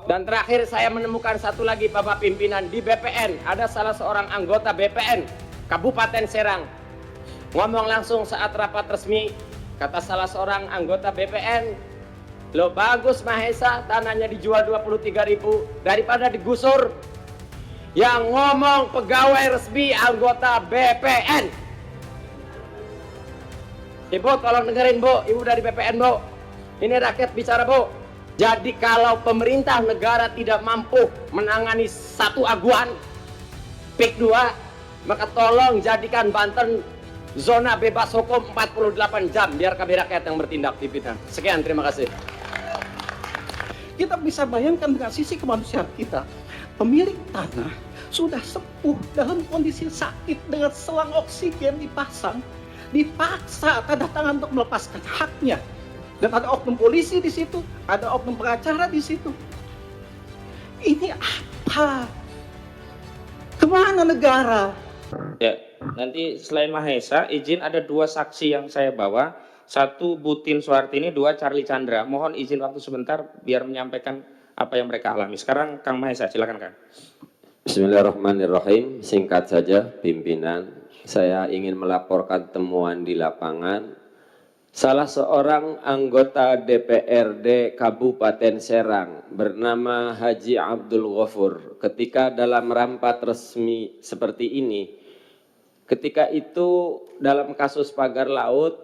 Dan terakhir saya menemukan satu lagi Bapak pimpinan di BPN. Ada salah seorang anggota BPN Kabupaten Serang ngomong langsung saat rapat resmi. Kata salah seorang anggota BPN, "Lo bagus Mahesa, tanahnya dijual 23.000 daripada digusur." Yang ngomong pegawai resmi anggota BPN. Ibu tolong dengerin Bu, Ibu dari BPN Bu. Ini rakyat bicara Bu. Jadi kalau pemerintah negara tidak mampu menangani satu aguan PIK 2, maka tolong jadikan Banten zona bebas hukum 48 jam biar kami rakyat yang bertindak pimpinan. Sekian, terima kasih. Kita bisa bayangkan dengan sisi kemanusiaan kita, pemilik tanah sudah sepuh dalam kondisi sakit dengan selang oksigen dipasang, dipaksa tanda tangan untuk melepaskan haknya. Dan ada oknum polisi di situ, ada oknum pengacara di situ. Ini apa? Kemana negara? Ya, nanti selain Mahesa, izin ada 2 saksi yang saya bawa. 1 Butin Suhartini, 2 Charlie Chandra. Mohon izin waktu sebentar biar menyampaikan apa yang mereka alami. Sekarang Kang Mahesa, silakan Kang. Bismillahirrahmanirrahim. Singkat saja pimpinan, saya ingin melaporkan temuan di lapangan. Salah seorang anggota DPRD Kabupaten Serang bernama Haji Abdul Ghafur ketika dalam rapat resmi seperti ini, ketika itu dalam kasus pagar laut,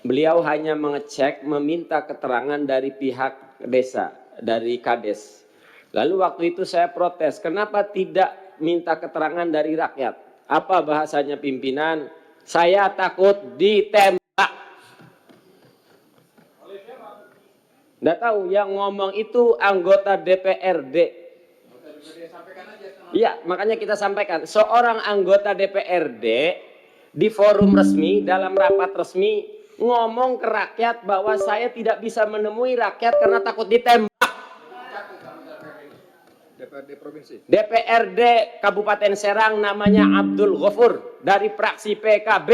beliau hanya mengecek, meminta keterangan dari pihak desa, dari Kades. Lalu waktu itu saya protes, kenapa tidak minta keterangan dari rakyat? Apa bahasanya pimpinan? Saya takut ditembak. Nggak tahu, yang ngomong itu anggota DPRD. Iya, makanya kita sampaikan. Seorang anggota DPRD di forum resmi, dalam rapat resmi, ngomong ke rakyat bahwa saya tidak bisa menemui rakyat karena takut ditembak. DPRD Provinsi. DPRD Kabupaten Serang namanya Abdul Ghafur dari fraksi PKB.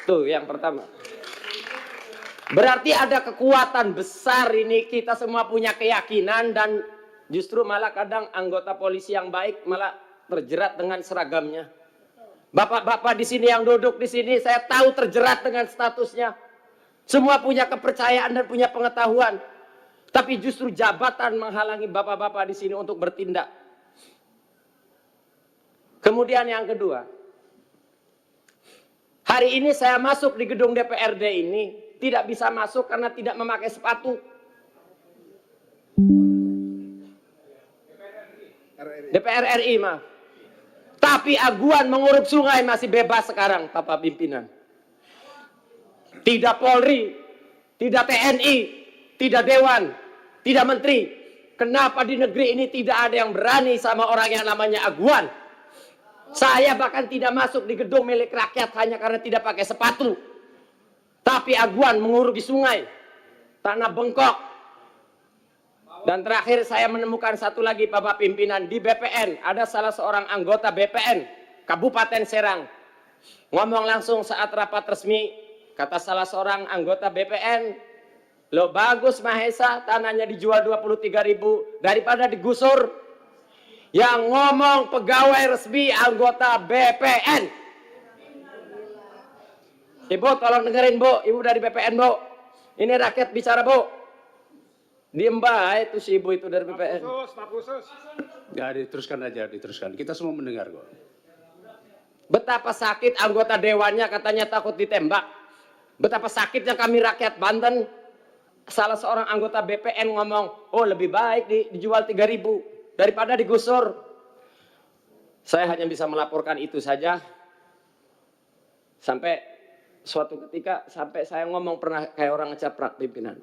Tuh yang pertama. Berarti ada kekuatan besar ini, kita semua punya keyakinan dan justru malah kadang anggota polisi yang baik malah terjerat dengan seragamnya. Bapak-bapak di sini yang duduk di sini saya tahu terjerat dengan statusnya. Semua punya kepercayaan dan punya pengetahuan. Tapi justru jabatan menghalangi bapak-bapak di sini untuk bertindak. Kemudian yang kedua, hari ini saya masuk di gedung DPRD ini tidak bisa masuk karena tidak memakai sepatu. DPR RI maaf. Tapi aguan mengurup sungai masih bebas sekarang, Bapak pimpinan. Tidak Polri, tidak TNI, tidak Dewan, tidak Menteri. Kenapa di negeri ini tidak ada yang berani sama orang yang namanya aguan? Saya bahkan tidak masuk di gedung milik rakyat hanya karena tidak pakai sepatu. Tapi aguan menguruk di sungai, tanah bengkok. Dan terakhir saya menemukan satu lagi Bapak pimpinan di BPN. Ada salah seorang anggota BPN Kabupaten Serang ngomong langsung saat rapat resmi. Kata salah seorang anggota BPN, "Lo bagus Mahesa, tanahnya dijual 23.000 daripada digusur." Yang ngomong pegawai resmi anggota BPN. Ibu tolong dengerin Bu, Ibu dari BPN Bu. Ini rakyat bicara Bu. Diem baik itu si Ibu itu dari BPN. Staf khusus. Ya diteruskan aja, diteruskan. Kita semua mendengar kok. Betapa sakit anggota dewannya katanya takut ditembak. Betapa sakitnya kami rakyat Banten. Salah seorang anggota BPN ngomong, oh lebih baik dijual 3.000 daripada digusur. Saya hanya bisa melaporkan itu saja. Sampai suatu ketika sampai saya ngomong pernah kayak orang ngecaprak pimpinan.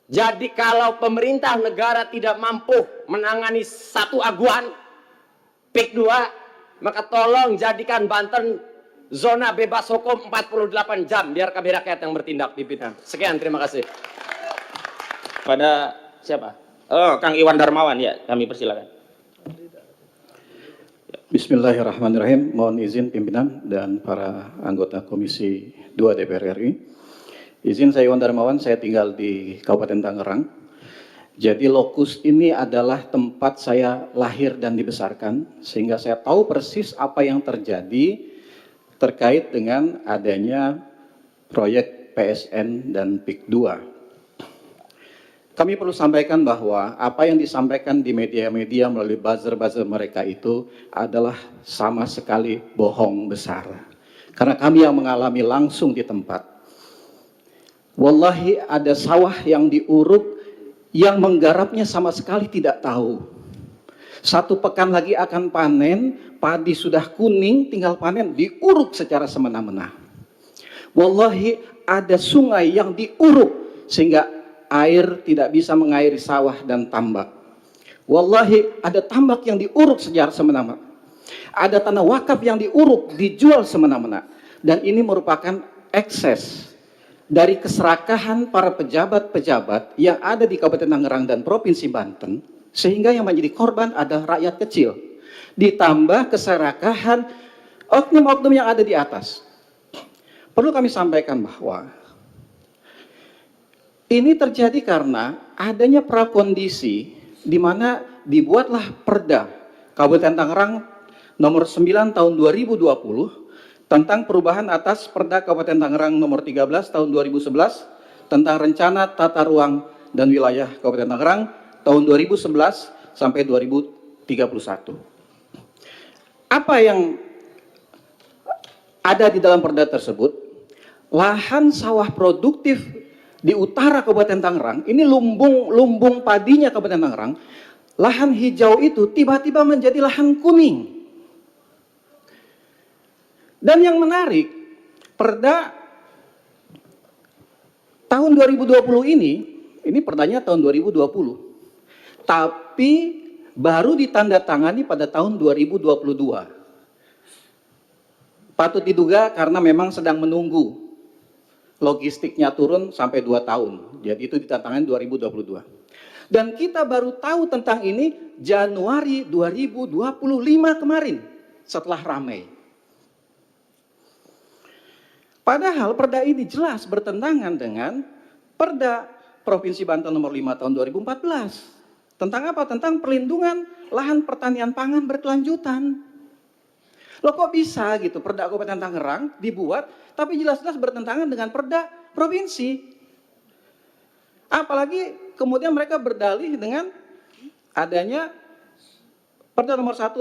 Jadi kalau pemerintah negara tidak mampu menangani satu aguan PIK 2, maka tolong jadikan Banten zona bebas hukum 48 jam biar kami rakyat yang bertindak pimpinan. Sekian, terima kasih. Pada siapa? Oh, Kang Iwan Darmawan ya, kami persilakan. Bismillahirrahmanirrahim. Mohon izin pimpinan dan para anggota Komisi 2 DPR RI. Izin saya Iwan Darmawan, saya tinggal di Kabupaten Tangerang. Jadi lokus ini adalah tempat saya lahir dan dibesarkan, sehingga saya tahu persis apa yang terjadi terkait dengan adanya proyek PSN dan PIK 2. Kami perlu sampaikan bahwa apa yang disampaikan di media-media melalui buzzer-buzzer mereka itu adalah sama sekali bohong besar. Karena kami yang mengalami langsung di tempat. Wallahi ada sawah yang diuruk, yang menggarapnya sama sekali tidak tahu. 1 pekan lagi akan panen, padi sudah kuning, tinggal panen, diuruk secara semena-mena. Wallahi ada sungai yang diuruk sehingga air tidak bisa mengairi sawah dan tambak. Wallahi ada tambak yang diuruk secara semena-mena. Ada tanah wakaf yang diuruk, dijual semena-mena. Dan ini merupakan ekses dari keserakahan para pejabat-pejabat yang ada di Kabupaten Tangerang dan Provinsi Banten, sehingga yang menjadi korban adalah rakyat kecil. Ditambah keserakahan oknum-oknum yang ada di atas. Perlu kami sampaikan bahwa ini terjadi karena adanya prakondisi di mana dibuatlah Perda Kabupaten Tangerang nomor 9 tahun 2020 tentang perubahan atas Perda Kabupaten Tangerang nomor 13 tahun 2011 tentang rencana tata ruang dan wilayah Kabupaten Tangerang tahun 2011 sampai 2031. Apa yang ada di dalam perda tersebut? Lahan sawah produktif di utara Kabupaten Tangerang, ini lumbung padinya Kabupaten Tangerang, lahan hijau itu tiba-tiba menjadi lahan kuning. Dan yang menarik, perda tahun 2020 ini perdanya tahun 2020. Tapi baru ditandatangani pada tahun 2022. Patut diduga karena memang sedang menunggu logistiknya turun sampai 2 tahun. Jadi itu ditandatangani 2022. Dan kita baru tahu tentang ini Januari 2025 kemarin setelah ramai. Padahal perda ini jelas bertentangan dengan Perda Provinsi Banten nomor 5 tahun 2014. Tentang apa? Tentang perlindungan lahan pertanian pangan berkelanjutan. Loh kok bisa gitu Perda Kabupaten Tangerang dibuat tapi jelas-jelas bertentangan dengan Perda Provinsi. Apalagi kemudian mereka berdalih dengan adanya Perda nomor 1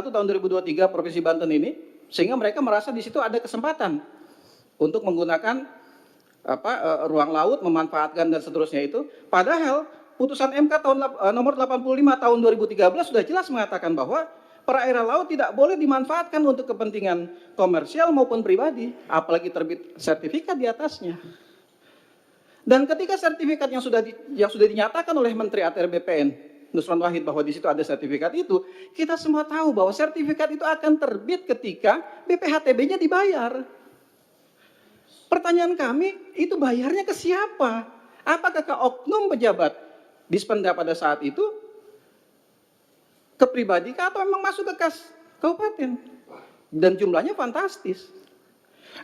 tahun 2023 Provinsi Banten ini, sehingga mereka merasa di situ ada kesempatan untuk menggunakan ruang laut, memanfaatkan dan seterusnya itu. Padahal putusan MK nomor 85 tahun 2013 sudah jelas mengatakan bahwa perairan laut tidak boleh dimanfaatkan untuk kepentingan komersial maupun pribadi, apalagi terbit sertifikat di atasnya. Dan ketika sertifikat yang sudah dinyatakan oleh Menteri ATR BPN Nusron Wahid bahwa di situ ada sertifikat itu, kita semua tahu bahwa sertifikat itu akan terbit ketika BPHTB-nya dibayar. Pertanyaan kami, itu bayarnya ke siapa? Apakah ke oknum pejabat Dispenda pada saat itu? Ke pribadi kah atau memang masuk ke kas kabupaten? Dan jumlahnya fantastis.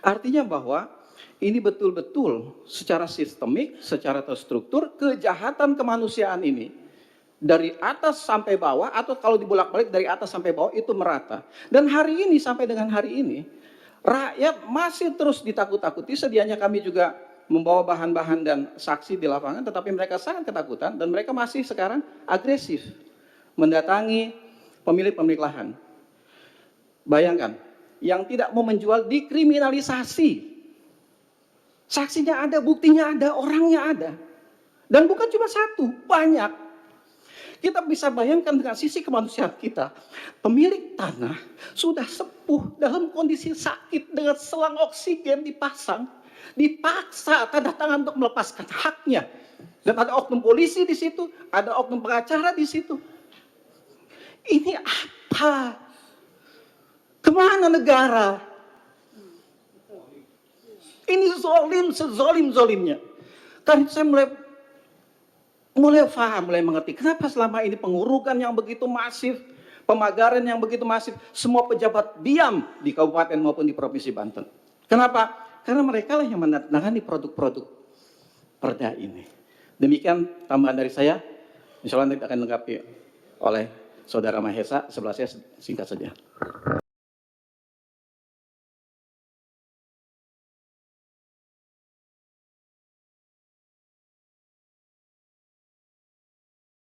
Artinya bahwa ini betul-betul secara sistemik, secara terstruktur, kejahatan kemanusiaan ini dari atas sampai bawah, atau kalau dibolak-balik dari atas sampai bawah itu merata. Dan hari ini sampai dengan hari ini rakyat masih terus ditakut-takuti. Sedianya kami juga membawa bahan-bahan dan saksi di lapangan, tetapi mereka sangat ketakutan dan mereka masih sekarang agresif mendatangi pemilik-pemilik lahan. Bayangkan, yang tidak mau menjual dikriminalisasi. Saksinya ada, buktinya ada, orangnya ada. Dan bukan cuma satu, banyak. Kita bisa bayangkan dengan sisi kemanusiaan kita. Pemilik tanah sudah sepuh dalam kondisi sakit dengan selang oksigen dipasang. Dipaksa tanda tangan untuk melepaskan haknya. Dan ada oknum polisi di situ, ada oknum pengacara di situ. Ini apa? Kemana negara? Ini zolim, sezolim-zolimnya. Karena saya mulai paham, mulai mengerti kenapa selama ini pengurukan yang begitu masif, pemagaran yang begitu masif, semua pejabat diam di kabupaten maupun di Provinsi Banten. Kenapa? Karena mereka lah yang menandatangani produk-produk perda ini. Demikian tambahan dari saya. Insya Allah nanti akan dilengkapi oleh Saudara Mahesa. Sebelah saya singkat saja.